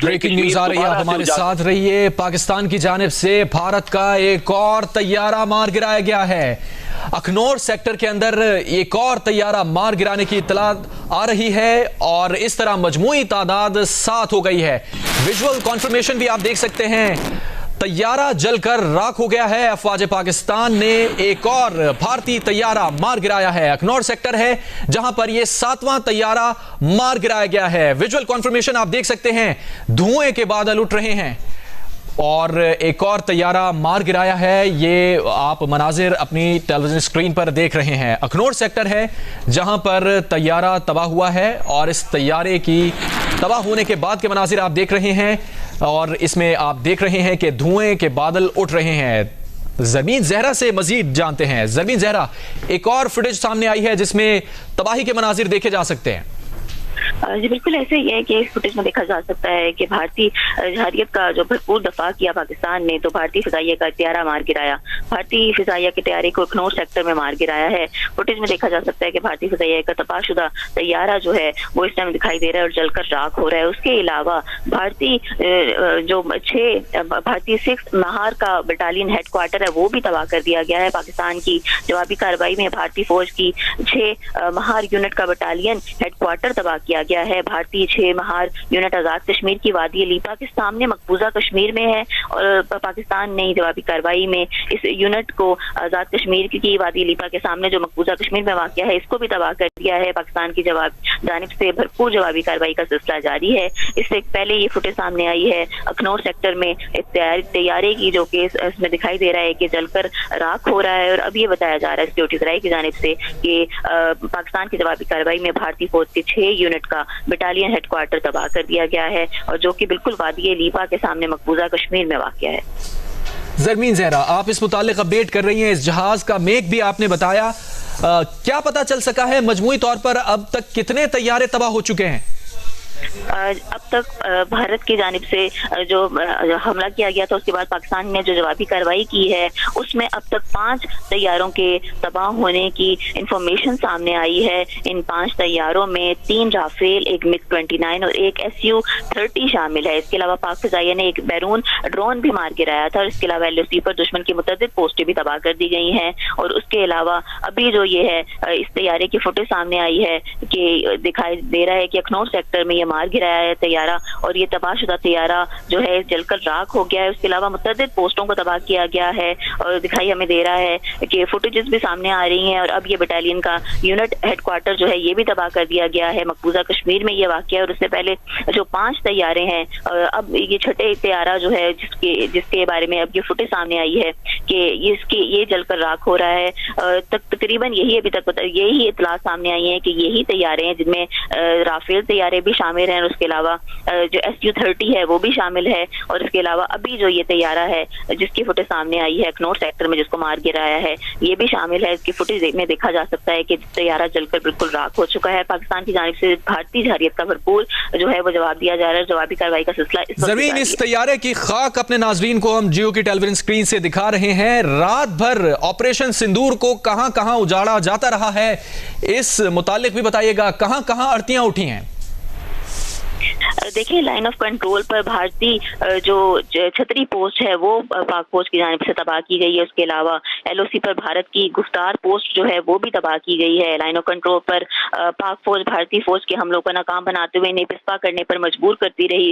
Breaking news आ रही है, आप हमारे साथ रहिए। पाकिस्तान की जानिब से भारत का एक और तैयारा मार गिराया गया है। अखनौर सेक्टर के अंदर एक और तैयारा मार गिराने की इत्तला आ रही है और इस तरह मजमूई तादाद 7 हो गई है। विजुअल कॉन्फर्मेशन भी आप देख सकते हैं। तैयारा जलकर राख हो गया है। अफवाज पाकिस्तान ने एक और भारतीय तैयारा मार गिराया है। अखनौर सेक्टर है जहां पर यह 7वां तैयारा मार गिराया गया है। विजुअल कॉन्फर्मेशन आप देख सकते हैं, धुएं के बादल उठ रहे हैं और एक और तैयारा मार गिराया है। ये आप मनाजिर अपनी टेलीविजन स्क्रीन पर देख रहे हैं। अखनौर सेक्टर है जहां पर तैयारा तबाह हुआ है और इस तैयारे की तबाह होने के बाद के मनाजिर आप देख रहे हैं और इसमें आप देख रहे हैं कि धुएं के बादल उठ रहे हैं। ज़मीन ज़हरा से मजीद जानते हैं। ज़मीन ज़हरा, एक और फुटेज सामने आई है जिसमें तबाही के मनाजिर देखे जा सकते हैं। जी बिल्कुल ऐसे ही है कि इस फुटेज में देखा जा सकता है कि भारतीय जरहरियत का जो भरपूर दफा किया पाकिस्तान ने, तो भारतीय फिजाइया का तैयारा मार गिराया। भारतीय फिजाइया के तैयारे को अखनौर सेक्टर में मार गिराया है। फुटेज में देखा जा सकता है कि भारतीय फिजाइया का तबाहशुदा तैयारा जो है वो इस टाइम दिखाई दे रहा है और जलकर राख हो रहा है। उसके अलावा भारतीय जो 6 महार का बटालियन हेडक्वार्टर है वो भी तबाह कर दिया गया है। पाकिस्तान की जवाबी कार्रवाई में भारतीय फौज की 6 महार यूनिट का बटालियन हेडक्वार्टर तबाह किया गया है। भारतीय 6 महार यूनिट आजाद कश्मीर की वादी लीपा के सामने मकबूजा कश्मीर में है और पाकिस्तान ने जवाबी कार्रवाई में इस यूनिट को आजाद कश्मीर की वादी लीपा के सामने जो मकबूजा कश्मीर में वाक़या है इसको भी तबाह कर दिया है। पाकिस्तान की जानिब से भरपूर जवाबी कार्रवाई का सिलसिला जारी है। इससे पहले ये फुटेज सामने आई है अखनौर सेक्टर में तैयारे की, जो कि इसमें दिखाई दे रहा है कि जलकर राख हो रहा है। और अब ये बताया जा रहा है सिक्योरिटी सराय की जानिब से कि पाकिस्तान की जवाबी कार्रवाई में भारतीय फौज के 6 यूनिट का बटालियन हेडक्वार्टर तबाह कर दिया गया है और जो कि बिल्कुल वादी लीपा के सामने मकबूजा कश्मीर में वाक़या है। ज़मीन ज़हरा, आप इस मुतालिक अपडेट कर रही हैं। इस जहाज का मेक भी आपने बताया, क्या पता चल सका है मजमूई तौर पर अब तक कितने तैयारे तबाह हो चुके हैं? अब तक भारत की जानिब से जो हमला किया गया था उसके बाद पाकिस्तान ने जो जवाबी कार्रवाई की है उसमें अब तक 5 तैयारों के तबाह होने की इंफॉर्मेशन सामने आई है। इन 5 तैयारों में 3 राफेल, एक MiG-29 और एक Su-30 शामिल है। इसके अलावा पाक फिजाइया ने एक बैरून ड्रोन भी मार गिराया था और इसके अलावा LOC पर दुश्मन की मुतअद्दिद पोस्टें भी तबाह कर दी गई हैं। और उसके अलावा अभी जो ये है इस तैयारे की फुटेज सामने आई है कि दिखाई दे रहा है कि अखनौर सेक्टर में ये मार गिराया है तैयारा और ये तबाहशुदा तैयारा जो है जलकर राख हो गया है। उसके अलावा मुतअद्दिद पोस्टों को तबाह किया गया है और दिखाई हमें दे रहा है कि फुटेजेस भी सामने आ रही हैं। और अब ये बटालियन का यूनिट हेडक्वार्टर जो है ये भी तबाह कर दिया गया है। मकबूजा कश्मीर में ये वाक़या है और उससे पहले जो 5 तैयारे हैं, अब ये 6ठे तैयारा जो है जिसके बारे में अब ये फुटेज सामने आई है कि ये जलकर राख हो रहा है। तकरीबन यही अभी तक यही इत्तला सामने आई है कि यही तैयारे हैं जिनमें राफेल तैयारे भी शामिल हैं और उसके अलावा जो Su-30 है वो भी शामिल है। और इसके अलावा अभी जो ये तैयारा है जिसकी फुटेज सामने आई है अखनौर सेक्टर में जिसको मार गिराया है ये भी शामिल है। इसकी फुटेज में देखा जा सकता है कि तैयारा जलकर बिल्कुल राख हो चुका है। पाकिस्तान की जानिब से भारतीय जरहरियत का भरपूर जो है वो जवाब दिया जा रहा है। जवाबी कार्रवाई का सिलसिला जमीन इस तैयारे की खाक अपने नाजरीन को हम जियो की टेलीविजन स्क्रीन से दिखा रहे हैं। रात भर ऑपरेशन सिंदूर को कहां कहां उजाड़ा जाता रहा है, इस मुतालिक भी बताइएगा। कहां कहां अड़तियां उठी हैं? देखिए, लाइन ऑफ कंट्रोल पर भारतीय जो छतरी पोस्ट है वो पाक फौज की जानिब से तबाह की गई है। उसके अलावा LOC पर भारत की गुफ्तार पोस्ट जो है वो भी तबाह की गई है। लाइन ऑफ कंट्रोल पर पाक फौज भारतीय फौज के हमलों को नाकाम बनाते हुए इन्हें पिस्पा करने पर मजबूर करती रही।